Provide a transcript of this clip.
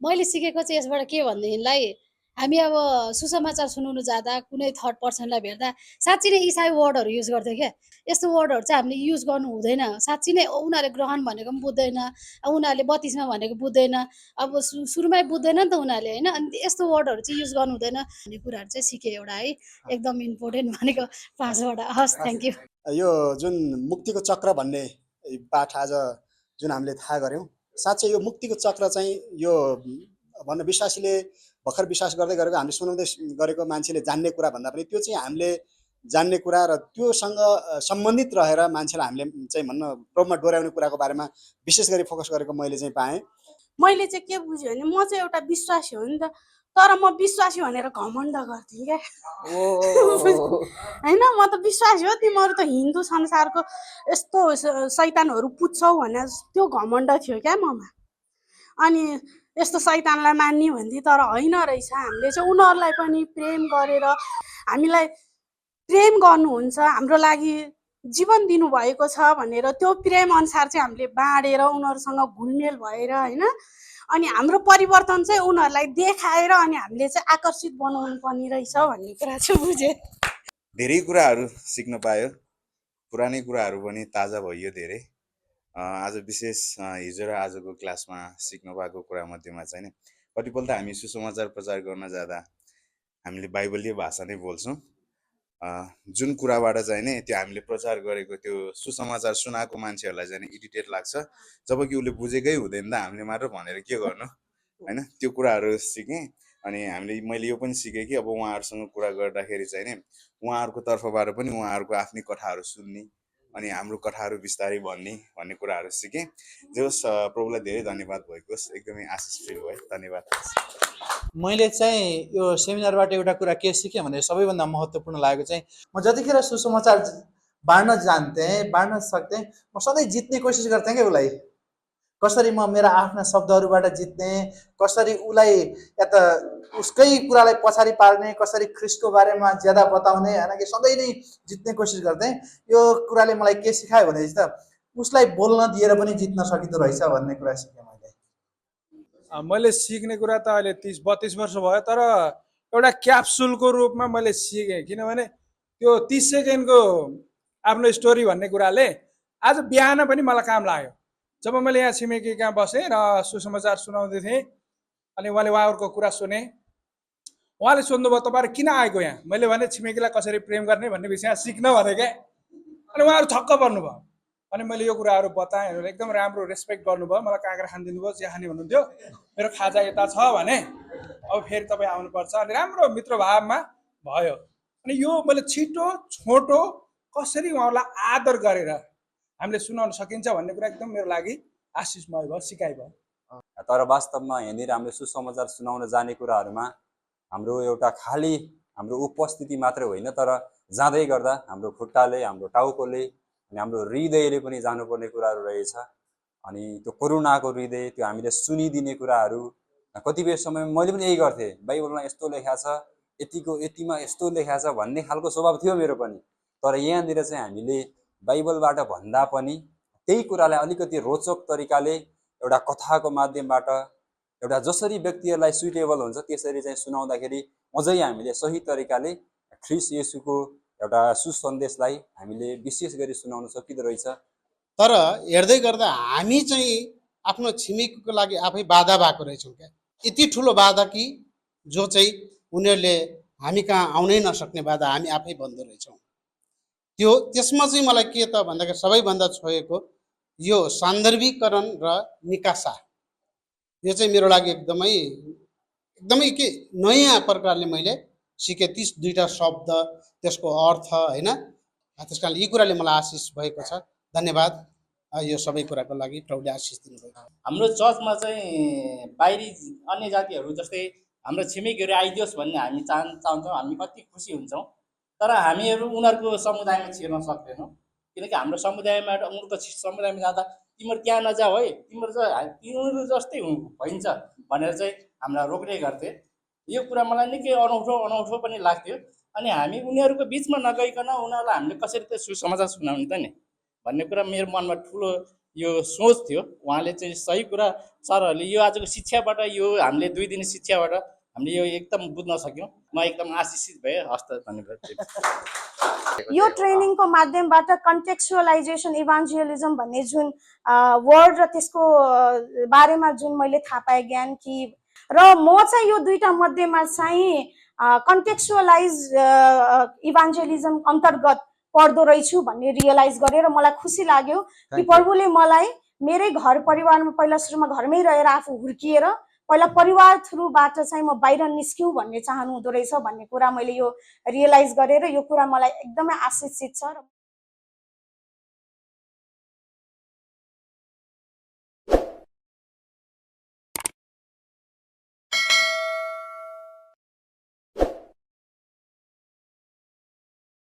मैले सिकेको चाहिँ यसबाट के भनेदेखिलाई हामी अब सुसमाचार सुनाउनु जाँदा कुनै थर्ड पर्सनलाई भेट्दा साँच्ची नै इसाई वर्डहरू युज गर्थ्यो क्या। यस्तो वर्डहरू चाहिँ हामीले युज गर्नु हुँदैन। साँच्ची नै उनीहरूले ग्रहण भनेको पनि बुझ्दैन, उनीहरूले बत्तिसमा भनेको बुझ्दैन, अब सुरुमै बुझ्दैन नि त उनीहरूले होइन। अनि यस्तो वर्डहरू चाहिँ युज गर्नु हुँदैन भन्ने कुराहरू चाहिँ सिकेँ एउटा है, एकदम इम्पोर्टेन्ट भनेको 5 वटा। हस्, थ्याङ्क यू। यो जुन मुक्तिको चक्र भन्ने पाठ आज जुन हामीले थाहा गऱ्यौँ, साँच्चै यो मुक्तिको चक्र चाहिँ यो भन्न विश्वासीले भर्खर विश्वास गर्दै गरेको हामीले सुनाउँदै गरेको मान्छेले जान्ने कुरा भन्दा पनि त्यो चाहिँ हामीले जान्ने कुरा र त्योसँग सम्बन्धित रहेर मान्छेलाई हामीले चाहिँ भन्न प्रभुमा डोर्याउने कुराको बारेमा विशेष गरी फोकस गरेको मैले चाहिँ पाएँ। मैले चाहिँ के बुझेँ भने म चाहिँ एउटा विश्वासी हो नि त, तर म विश्वासी भनेर घमण्ड गर्थेँ क्या होइन। म त विश्वासी हो, तिमीहरू त हिन्दू संसारको यस्तो शैतानहरू पुज्छौ भनेर त्यो घमण्ड थियो क्या ममा। अनि यस्तो शैतानलाई मान्ने भन्थे, तर होइन रहेछ। हामीले चाहिँ उनीहरूलाई पनि प्रेम गरेर हामीलाई प्रेम गर्नुहुन्छ, हाम्रो लागि जीवन दिनुभएको छ भनेर त्यो प्रेम अनुसार चाहिँ हामीले बाँडेर उनीहरूसँग घुलमेल भएर होइन, अनि हाम्रो परिवर्तन चाहिँ उनीहरूलाई देखाएर अनि हामीले चाहिँ आकर्षित बनाउनु पर्ने रहेछ भन्ने कुरा चाहिँ बुझेँ। धेरै कुराहरू सिक्न पायो, पुरानै कुराहरू पनि ताजा भयो धेरै। आज विशेष हिजो र आजको क्लासमा सिक्न पाएको कुरा मध्येमा चाहिँ नि कतिपल्ट हामी सुसमाचार प्रचार गर्न जाँदा हामीले बाइबलीय भाषा नै बोल्छौँ। जुन कुराबाट चाहिँ नि त्यो हामीले प्रचार गरेको त्यो सुसमाचार सुनाएको मान्छेहरूलाई चाहिँ इरिटेट लाग्छ, जबकि उसले बुझेकै हुँदैन त हामीले मात्र भनेर के गर्नु होइन। त्यो कुराहरू सिकेँ। अनि मैले यो पनि सिकेँ कि अब उहाँहरूसँग कुरा गर्दाखेरि चाहिँ नि उहाँहरूको तर्फबाट पनि उहाँहरूको आफ्नै कथाहरू सुन्ने अनि हाम्रो कथाहरू बिस्तारै भन्ने कुराहरू सिकेँ। जे होस्, प्रभुलाई धेरै धन्यवाद भएको होस्, एकदमै आशिष फिल भयो। धन्यवाद। मैले चाहिँ यो सेमिनारबाट एउटा कुरा के सिकेँ भने सबैभन्दा महत्त्वपूर्ण लागेको चाहिँ म जतिखेर सुसमाचार बाँड्न जान्थेँ, बाँड्न सक्थेँ, म सधैँ जित्ने कोसिस गर्थेँ क्या उसलाई। कसरी म मेरा आफ्ना शब्दहरूबाट जित्ने, कसरी उसलाई या त उसकै कुरालाई पछाडि पार्ने, कसरी ख्रिस्टको बारेमा ज्यादा बताउने, होइन कि सधैँ नै जित्ने कोसिस गर्थेँ। यो कुराले मलाई के सिकायो भनेपछि त उसलाई बोल्न दिएर पनि जित्न सकिँदो रहेछ भन्ने कुरा सिकेँ मैले सिक्ने कुरा त अहिले 30-32 वर्ष भयो, तर एउटा क्याप्सुलको रूपमा मैले सिकेँ। किनभने त्यो 30 सेकेन्डको आफ्नो स्टोरी भन्ने कुराले आज बिहान पनि मलाई काम लाग्यो। जब मैले यहाँ छिमेकी कहाँ बसेँ र सुसमाचार सुनाउँदै थिएँ, अनि उहाँहरूको कुरा सुने। उहाँले सोध्नुभयो तपाईँहरू किन आएको यहाँ? मैले भने छिमेकीलाई कसरी प्रेम गर्ने भन्ने विषय सिक्न भने क्या। अनि उहाँहरू छक्क पर्नुभयो। अनि मैले यो कुराहरू बताएँ, एकदम राम्रो रेस्पेक्ट गर्नुभयो। मलाई काँक्रा खानिदिनु भयो, चिया खाने भन्नुहुन्थ्यो। मेरो खाजा यता छ भने अब फेरि तपाईँ आउनुपर्छ। अनि राम्रो मित्रभावमा भयो। अनि यो मैले छिटो छोटो कसरी उहाँलाई आदर गरेर हामीले सुनाउन सकिन्छ भन्ने कुरा एकदम मेरो लागि आशिषमय भयो, सिकाइ भयो। तर वास्तवमा यहाँनिर हामीले सुसमाचार सुनाउन जाने कुराहरूमा हाम्रो एउटा खाली हाम्रो उपस्थिति मात्रै होइन, तर जाँदै गर्दा हाम्रो खुट्टाले, हाम्रो टाउकोले अनि हाम्रो हृदयले पनि जानुपर्ने कुराहरू रहेछ। अनि त्यो करुणाको हृदय, त्यो हामीले सुनिदिने कुराहरू कतिपय समयमा मैले पनि यही गर्थेँ। बाइबलमा यस्तो लेखा छ, यतिको यतिमा यस्तो लेखा छ भन्ने खालको स्वभाव थियो मेरो पनि। तर यहाँनिर चाहिँ हामीले बाइबलबाट भन्दा पनि त्यही कुरालाई अलिकति रोचक तरिकाले एउटा कथाको माध्यमबाट एउटा जसरी व्यक्तिहरूलाई सुइटेबल हुन्छ त्यसरी चाहिँ सुनाउँदाखेरि अझै हामीले सही तरिकाले ख्रिस्ट येशूको एउटा सुसन्देशलाई हामीले विशेष गरी सुनाउन सकिँदो रहेछ। तर हेर्दै गर्दा हामी चाहिँ आफ्नो छिमेकीको लागि आफै बाधा भएको रहेछौँ क्या। यति ठुलो बाधा कि जो चाहिँ उनीहरूले हामी कहाँ आउनै नसक्ने बाधा हामी आफै बन्दो रहेछौँ। त्यसमा चाहिँ मलाई के त भन्दाखेरि सबैभन्दा छोएको यो सान्दर्भिकरण र निकासा, यो चाहिँ मेरो लागि एकदमै के नयाँ प्रकारले मैले सिकेँ। 32टा शब्द, त्यसको अर्थ होइन। त्यस कारणले यी कुराले मलाई आशिष भएको छ। धन्यवाद यो सबै कुराको लागि, प्रभुले आशिष दिनुभयो। हाम्रो चर्चमा चाहिँ बाहिरी अन्य जातिहरू जस्तै हाम्रो छिमेकीहरू आइदियोस् भन्ने हामी चाहन्छौँ। हामी कति खुसी हुन्छौँ, तर हामीहरू उनीहरूको समुदायमा छिर्न सक्दैनौँ। किनकि हाम्रो समुदायमा उनीहरूको समुदायमा जाँदा तिमीहरू त्यहाँ नजाऊ है, तिनीहरू जस्तै भइन्छ भनेर चाहिँ हामीलाई रोक्ने गर्थे। यो कुरा मलाई निकै अनौठो पनि लाग्थ्यो। अनि हामी उनीहरूको बिचमा नगइकन उनीहरूलाई हामीले कसरी त्यो सुसमाचार सुनाउने त नि भन्ने कुरा मेरो मनमा ठुलो यो सोच थियो। उहाँले चाहिँ सही कुरा सरहरूले यो आजको शिक्षाबाट यो हामीले 2 दिने शिक्षाबाट हामीले यो एकदम बुझ्न सक्यौँ। म एकदम आशिषित भएँ। हस्त धन्यवाद। यो ट्रेनिङको माध्यमबाट कन्टेक्चुअलाइजेसन इभान्जेलिजम भन्ने जुन वर्ड र त्यसको बारेमा जुन मैले थाहा पाएँ ज्ञान कि र म चाहिँ यो दुईटा मध्येमा चाहिँ कन्टेक्चुअलाइज इभान्जेलिजम अन्तर्गत पढ्दो रहेछु भन्ने रियलाइज गरेर मलाई खुसी लाग्यो कि प्रभुले मलाई मेरै घर परिवारमा पहिला सुरुमा घरमै रहेर आफू हुर्किएर पहिला परिवार थ्रुबाट चाहिँ म बाहिर निस्क्यौँ भन्ने चाहनु हुँदो रहेछ भन्ने कुरा मैले यो रियलाइज गरेर यो कुरा मलाई एकदमै आशिषित छ।